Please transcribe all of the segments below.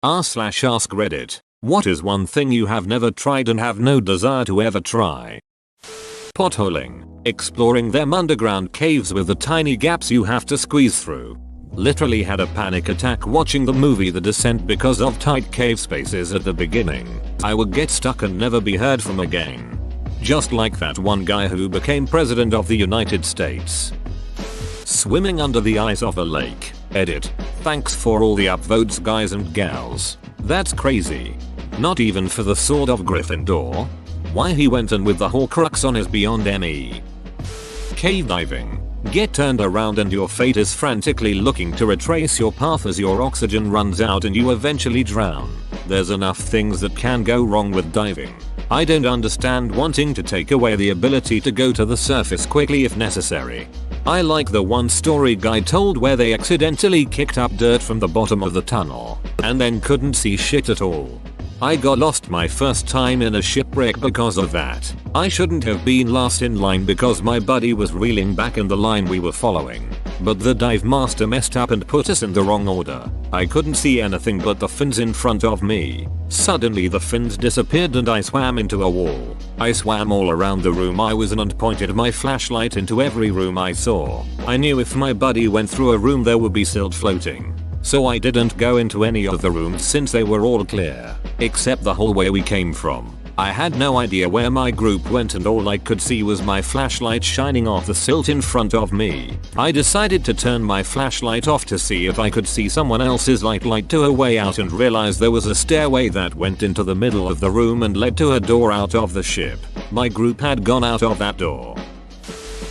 r/ask Reddit. What is one thing you have never tried and have no desire to ever try? Potholing. Exploring them underground caves with the tiny gaps you have to squeeze through. Literally had a panic attack watching the movie The Descent because of tight cave spaces at the beginning. I would get stuck and never be heard from again. Just like that one guy who became president of the United States. Swimming under the ice of a lake. Edit. Thanks for all the upvotes guys and gals. That's crazy. Not even for the Sword of Gryffindor? Why he went in with the Horcrux on is beyond me. Cave diving. Get turned around and your fate is frantically looking to retrace your path as your oxygen runs out and you eventually drown. There's enough things that can go wrong with diving. I don't understand wanting to take away the ability to go to the surface quickly if necessary. I like the one story guy told where they accidentally kicked up dirt from the bottom of the tunnel and then couldn't see shit at all. I got lost my first time in a shipwreck because of that. I shouldn't have been last in line because my buddy was reeling back in the line we were following. But the dive master messed up and put us in the wrong order. I couldn't see anything but the fins in front of me. Suddenly the fins disappeared and I swam into a wall. I swam all around the room I was in and pointed my flashlight into every room I saw. I knew if my buddy went through a room there would be silt floating. So I didn't go into any of the rooms since they were all clear, except the hallway we came from. I had no idea where my group went and all I could see was my flashlight shining off the silt in front of me. I decided to turn my flashlight off to see if I could see someone else's light to a way out and realized there was a stairway that went into the middle of the room and led to a door out of the ship. My group had gone out of that door.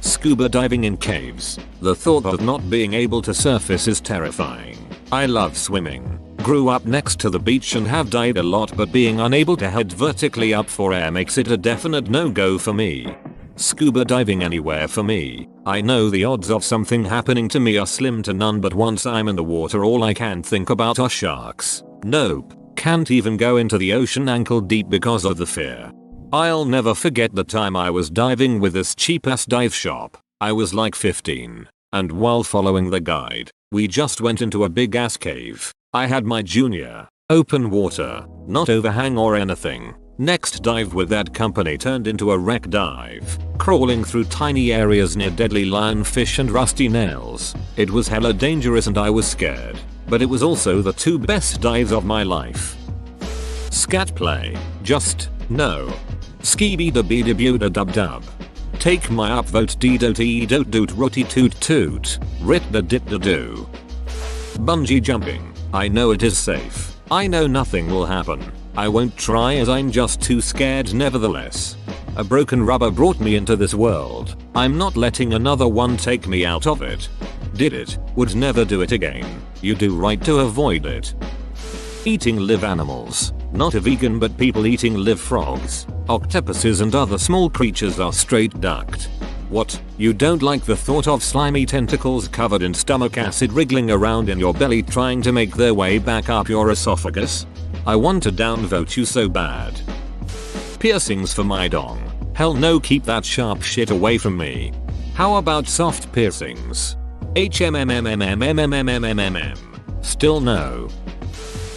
Scuba diving in caves. The thought of not being able to surface is terrifying. I love swimming. Grew up next to the beach and have dived a lot, but being unable to head vertically up for air makes it a definite no-go for me. Scuba diving anywhere for me. I know the odds of something happening to me are slim to none, but once I'm in the water all I can think about are sharks. Nope. Can't even go into the ocean ankle deep because of the fear. I'll never forget the time I was diving with this cheap ass dive shop. I was like 15. And while following the guide, we just went into a big ass cave. I had my junior, open water, not overhang or anything. Next dive with that company turned into a wreck dive, crawling through tiny areas near deadly lionfish and rusty nails. It was hella dangerous and I was scared, but it was also the two best dives of my life. Scat play, just, no. Skibidi bidi buda dub dub. Take my upvote d-do-t doot roti toot toot. Rit da dit da do. Bungee jumping. I know it is safe. I know nothing will happen. I won't try as I'm just too scared nevertheless. A broken rubber brought me into this world. I'm not letting another one take me out of it. Did it. Would never do it again. You do right to avoid it. Eating live animals. Not a vegan, but people eating live frogs. Octopuses and other small creatures are straight ducked. What? You don't like the thought of slimy tentacles covered in stomach acid wriggling around in your belly trying to make their way back up your esophagus? I want to downvote you so bad. Piercings for my dong. Hell no, keep that sharp shit away from me. How about soft piercings? HMMMMMMMMMMM. Still no.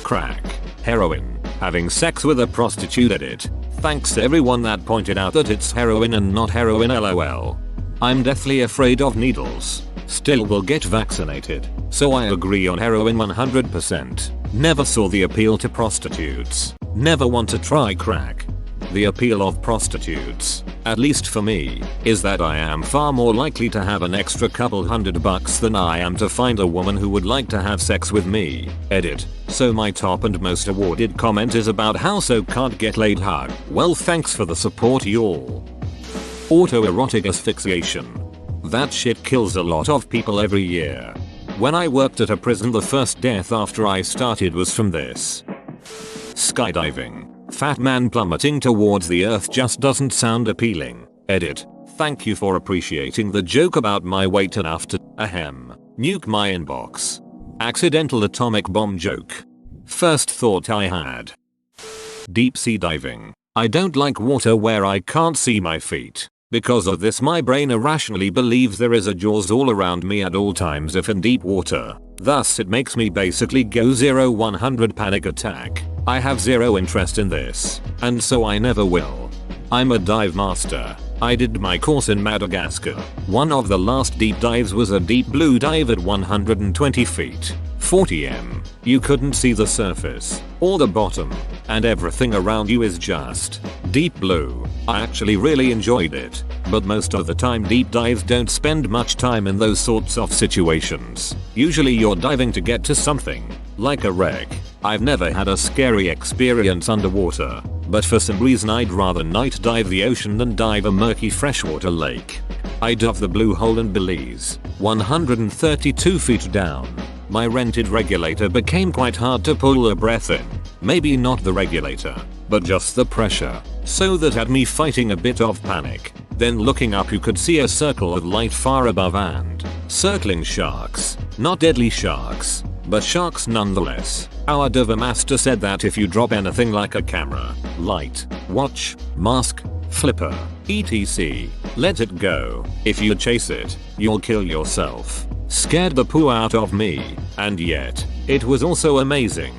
Crack. Heroin. Having sex with a prostitute. Edit. Thanks everyone that pointed out that it's heroin and not heroin, lol. I'm deathly afraid of needles. Still will get vaccinated, so I agree on heroin 100%. Never saw the appeal to prostitutes. Never want to try crack. The appeal of prostitutes, at least for me, is that I am far more likely to have an extra couple $100 than I am to find a woman who would like to have sex with me. Edit. So my top and most awarded comment is about how so can't get laid hug. Well, thanks for the support y'all. Autoerotic asphyxiation. That shit kills a lot of people every year. When I worked at a prison, the first death after I started was from this. Skydiving. Fat man plummeting towards the earth just doesn't sound appealing. Edit. Thank you for appreciating the joke about my weight enough to, nuke my inbox. Accidental atomic bomb joke. First thought I had. Deep sea diving. I don't like water where I can't see my feet. Because of this, my brain irrationally believes there is a Jaws all around me at all times if in deep water. Thus it makes me basically go 0-100 panic attack. I have zero interest in this, and so I never will. I'm a dive master. I did my course in Madagascar. One of the last deep dives was a deep blue dive at 120 feet, 40 m. You couldn't see the surface, or the bottom, and everything around you is just deep blue. I actually really enjoyed it, but most of the time deep dives don't spend much time in those sorts of situations. Usually you're diving to get to something, like a wreck. I've never had a scary experience underwater, but for some reason I'd rather night dive the ocean than dive a murky freshwater lake. I dove the Blue Hole in Belize, 132 feet down. My rented regulator became quite hard to pull a breath in. Maybe not the regulator, but just the pressure. So that had me fighting a bit of panic. Then looking up you could see a circle of light far above and circling sharks. Not deadly sharks, but sharks nonetheless. Our diver master said that if you drop anything like a camera, light, watch, mask, flipper, etc., let it go. If you chase it, you'll kill yourself. Scared the poo out of me, and yet, it was also amazing.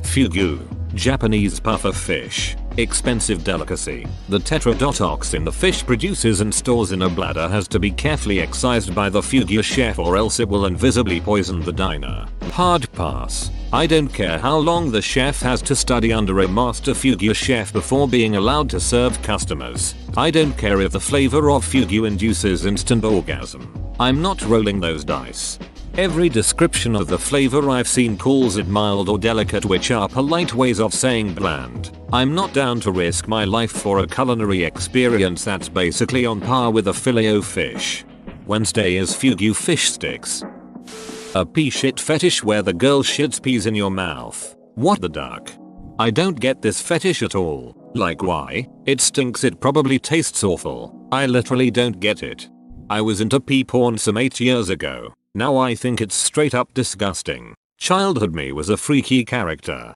Fugu, Japanese puffer fish. Expensive delicacy. The tetrodotoxin the fish produces and stores in a bladder has to be carefully excised by the fugu chef or else it will invisibly poison the diner. Hard pass. I don't care how long the chef has to study under a master fugu chef before being allowed to serve customers. I don't care if the flavor of fugu induces instant orgasm. I'm not rolling those dice. Every description of the flavor I've seen calls it mild or delicate, which are polite ways of saying bland. I'm not down to risk my life for a culinary experience that's basically on par with a filet-o-fish. Wednesday is fugu fish sticks. A pea shit fetish where the girl shits peas in your mouth. What the duck? I don't get this fetish at all. Like why? It stinks, it probably tastes awful. I literally don't get it. I was into pea porn some 8 years ago. Now I think it's straight up disgusting. Childhood me was a freaky character.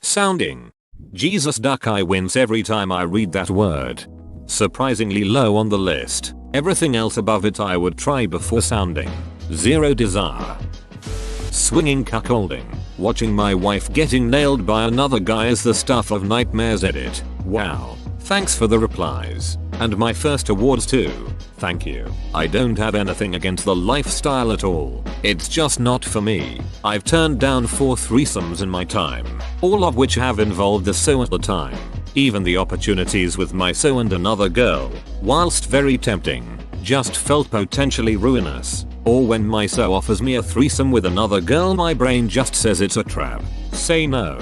Sounding. Jesus duck, I wince every time I read that word. Surprisingly low on the list. Everything else above it I would try before sounding. Zero desire. Swinging cuckolding. Watching my wife getting nailed by another guy is the stuff of nightmares. Edit. Wow. Thanks for the replies. And my first awards too. Thank you. I don't have anything against the lifestyle at all. It's just not for me. I've turned down 4 threesomes in my time, all of which have involved the so at the time. Even the opportunities with my so and another girl, whilst very tempting, just felt potentially ruinous. Or when my so offers me a threesome with another girl, my brain just says it's a trap. Say no.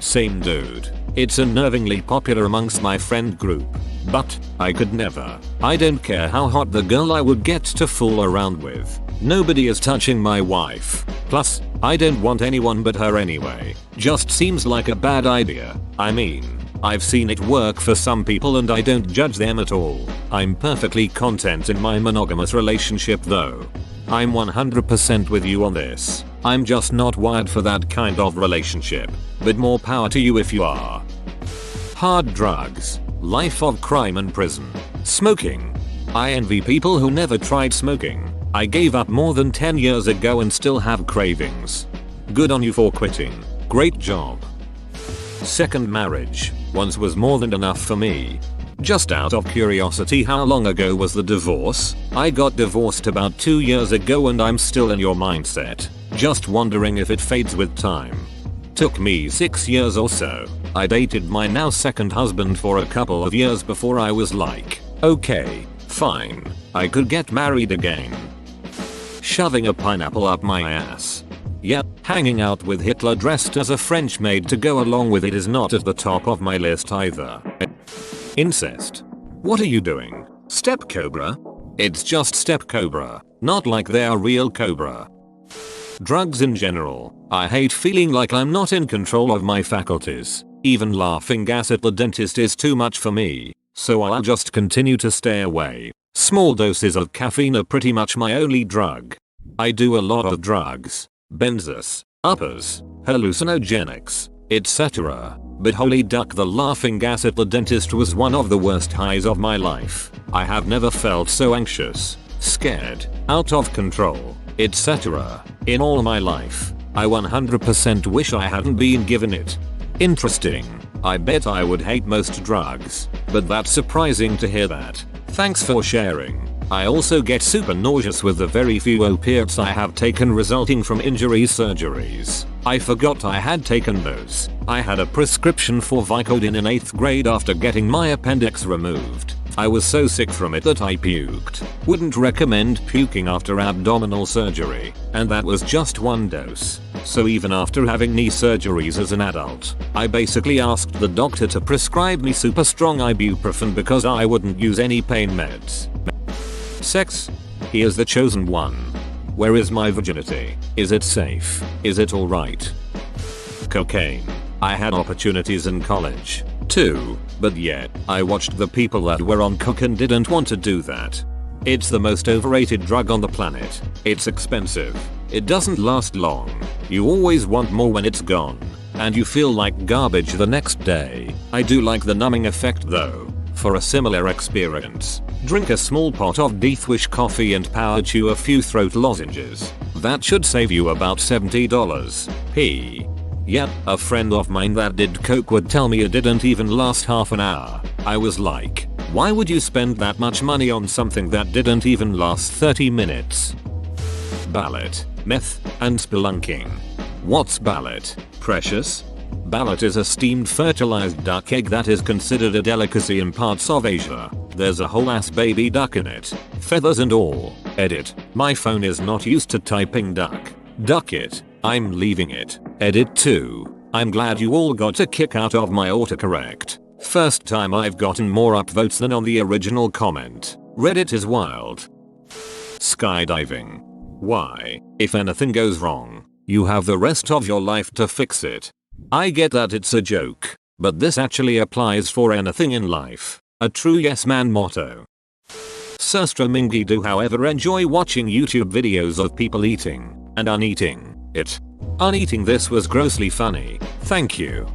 Same dude. It's unnervingly popular amongst my friend group. But I could never. I don't care how hot the girl I would get to fool around with. Nobody is touching my wife. Plus, I don't want anyone but her anyway. Just seems like a bad idea. I mean, I've seen it work for some people and I don't judge them at all. I'm perfectly content in my monogamous relationship though. I'm 100% with you on this. I'm just not wired for that kind of relationship. But more power to you if you are. Hard drugs. Life of crime and prison. Smoking. I envy people who never tried smoking. I gave up more than 10 years ago and still have cravings. Good on you for quitting. Great job. Second marriage. Once was more than enough for me. Just out of curiosity, how long ago was the divorce? I got divorced about 2 years ago and I'm still in your mindset. Just wondering if it fades with time. Took me 6 years or so. I dated my now second husband for a couple of years before I was like, okay, fine, I could get married again. Shoving a pineapple up my ass. Yep, hanging out with Hitler dressed as a French maid to go along with it is not at the top of my list either. Incest. What are you doing? Step cobra? It's just step cobra, not like they are real cobra. Drugs in general. I hate feeling like I'm not in control of my faculties. Even laughing gas at the dentist is too much for me, so I'll just continue to stay away. Small doses of caffeine are pretty much my only drug. I do a lot of drugs. Benzos, uppers, hallucinogenics, etc. But holy duck, the laughing gas at the dentist was one of the worst highs of my life. I have never felt so anxious, scared, out of control, etc. In all my life, I 100% wish I hadn't been given it. Interesting. I bet I would hate most drugs, but that's surprising to hear that. Thanks for sharing. I also get super nauseous with the very few opiates I have taken resulting from injuries surgeries. I forgot I had taken those. I had a prescription for Vicodin in 8th grade after getting my appendix removed. I was so sick from it that I puked. Wouldn't recommend puking after abdominal surgery. And that was just one dose. So even after having knee surgeries as an adult, I basically asked the doctor to prescribe me super strong ibuprofen because I wouldn't use any pain meds. Sex? Here's the chosen one. Where is my virginity? Is it safe? Is it alright? Cocaine. I had opportunities in college too, but yet I watched the people that were on coke and didn't want to do that. It's the most overrated drug on the planet. It's expensive. It doesn't last long. You always want more when it's gone. And you feel like garbage the next day. I do like the numbing effect though. For a similar experience, drink a small pot of Deathwish coffee and power chew a few throat lozenges. That should save you about $70. Yep, a friend of mine that did coke would tell me it didn't even last half an hour. I was like, why would you spend that much money on something that didn't even last 30 minutes? Ballot, meth, and spelunking. What's ballot? Precious? Ballot is a steamed fertilized duck egg that is considered a delicacy in parts of Asia. There's a whole ass baby duck in it. Feathers and all. Edit. My phone is not used to typing duck. Duck it. I'm leaving it. Edit 2. I'm glad you all got a kick out of my autocorrect. First time I've gotten more upvotes than on the original comment. Reddit is wild. Skydiving. Why? If anything goes wrong, you have the rest of your life to fix it. I get that it's a joke, but this actually applies for anything in life. A true yes man motto. Surstramingi do however enjoy watching YouTube videos of people eating and uneating it. Uneating this was grossly funny. Thank you.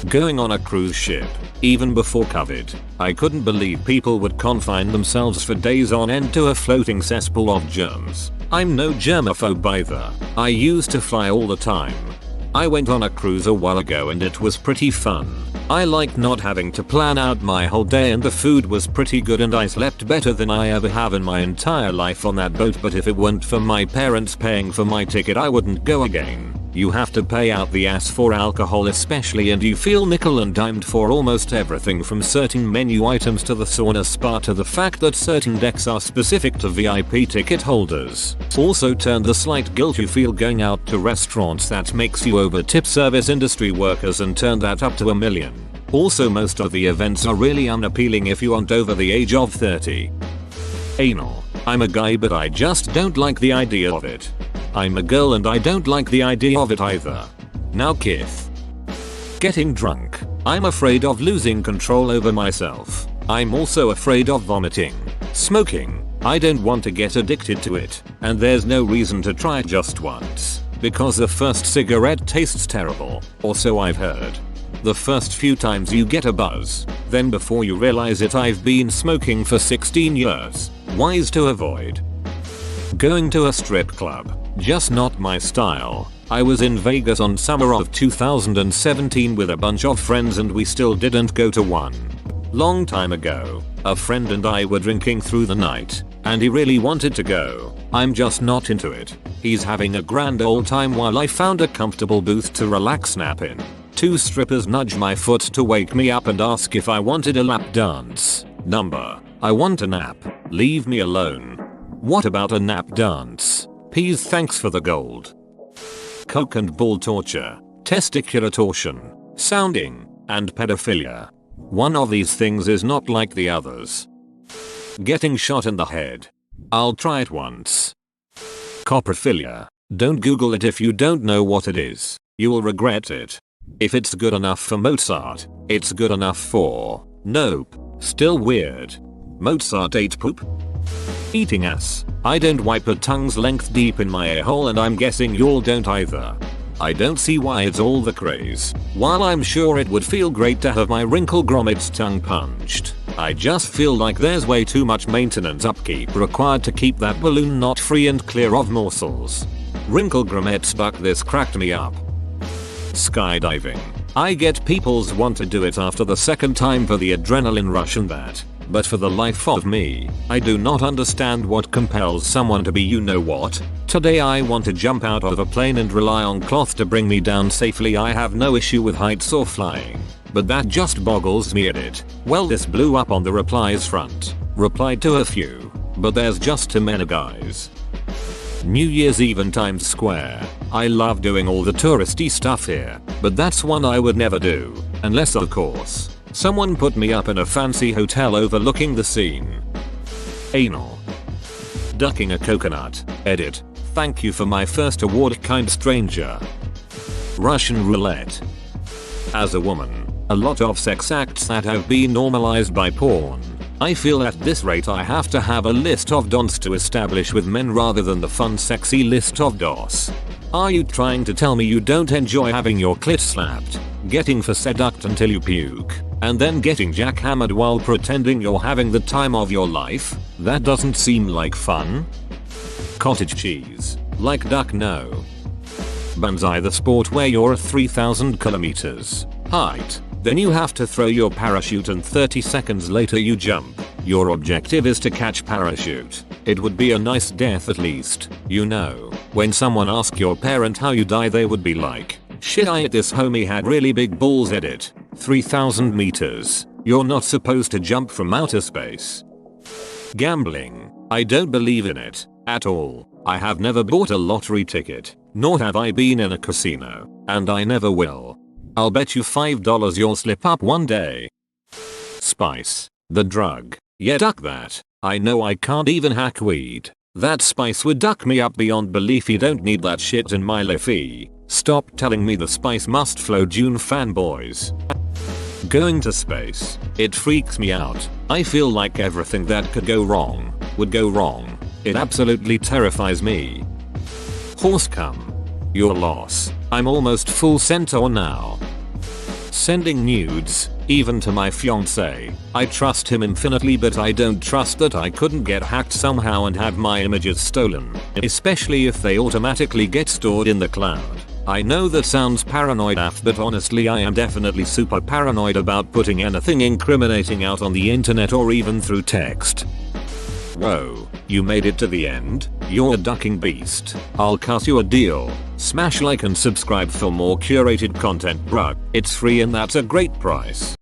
Going on a cruise ship. Even before COVID, I couldn't believe people would confine themselves for days on end to a floating cesspool of germs. I'm no germaphobe either. I used to fly all the time. I went on a cruise a while ago and it was pretty fun. I liked not having to plan out my whole day and the food was pretty good and I slept better than I ever have in my entire life on that boat, but if it weren't for my parents paying for my ticket I wouldn't go again. You have to pay out the ass for alcohol especially, and you feel nickel and dimed for almost everything from certain menu items to the sauna spa to the fact that certain decks are specific to VIP ticket holders. Also turn the slight guilt you feel going out to restaurants that makes you over tip service industry workers and turn that up to $1 million. Also most of the events are really unappealing if you aren't over the age of 30. Anal. I'm a guy but I just don't like the idea of it. I'm a girl and I don't like the idea of it either. Now Kith. Getting drunk. I'm afraid of losing control over myself. I'm also afraid of vomiting. Smoking. I don't want to get addicted to it, and there's no reason to try it just once, because the first cigarette tastes terrible, or so I've heard. The first few times you get a buzz, then before you realize it I've been smoking for 16 years. Wise to avoid. Going to a strip club. Just not my style. I was in Vegas on summer of 2017 with a bunch of friends and we still didn't go to one. Long time ago, a friend and I were drinking through the night, and he really wanted to go. I'm just not into it. He's having a grand old time while I found a comfortable booth to relax nap in. Two strippers nudge my foot to wake me up and ask if I wanted a lap dance. Number. I want a nap. Leave me alone. What about a nap dance? Peas, thanks for the gold. Coke and ball torture, testicular torsion, sounding, and pedophilia. One of these things is not like the others. Getting shot in the head. I'll try it once. Coprophilia. Don't Google it if you don't know what it is. You will regret it. If it's good enough for Mozart, it's good enough for... Nope. Still weird. Mozart ate poop? Eating ass. I don't wipe a tongue's length deep in my a-hole and I'm guessing y'all don't either. I don't see why it's all the craze. While I'm sure it would feel great to have my wrinkle grommets tongue punched, I just feel like there's way too much maintenance upkeep required to keep that balloon knot free and clear of morsels. Wrinkle Grimette stuck. This cracked me up. Skydiving. I get people's want to do it after the second time for the adrenaline rush and that. But for the life of me, I do not understand what compels someone to be you know what. Today I want to jump out of a plane and rely on cloth to bring me down safely. I have no issue with heights or flying. But that just boggles me. Edit. Well, this blew up on the replies front. Replied to a few. But there's just too many guys. New Year's Eve in Times Square. I love doing all the touristy stuff here. But that's one I would never do. Unless of course someone put me up in a fancy hotel overlooking the scene. Anal. Ducking a coconut. Edit. Thank you for my first award, kind stranger. Russian roulette. As a woman, a lot of sex acts that have been normalized by porn. I feel at this rate I have to have a list of don'ts to establish with men rather than the fun sexy list of dos. Are you trying to tell me you don't enjoy having your clit slapped, getting seduced until you puke, and then getting jackhammered while pretending you're having the time of your life? That doesn't seem like fun. Cottage cheese. Like duck no. Banzai, the sport where you're at 3,000 kilometers height. Then you have to throw your parachute and 30 seconds later you jump. Your objective is to catch parachute. It would be a nice death at least. You know, when someone asks your parent how you die they would be like, shit, this homie had really big balls. Edit. 3,000 meters. You're not supposed to jump from outer space. Gambling. I don't believe in it at all. I have never bought a lottery ticket, nor have I been in a casino, and I never will. I'll bet you $5 you'll slip up one day. Spice. The drug. Yeah, duck that. I know I can't even hack weed. That spice would duck me up beyond belief. You don't need that shit in my life. Stop telling me the spice must flow, June fanboys. Going to space. It freaks me out. I feel like everything that could go wrong would go wrong. It absolutely terrifies me. Horse cum. Your loss. I'm almost full centaur now. Sending nudes, even to my fiance. I trust him infinitely, but I don't trust that I couldn't get hacked somehow and have my images stolen, especially if they automatically get stored in the cloud. I know that sounds paranoid AF, but honestly I am definitely super paranoid about putting anything incriminating out on the internet or even through text. Whoa, you made it to the end? You're a ducking beast. I'll cut you a deal. Smash like and subscribe for more curated content, bruh. It's free and that's a great price.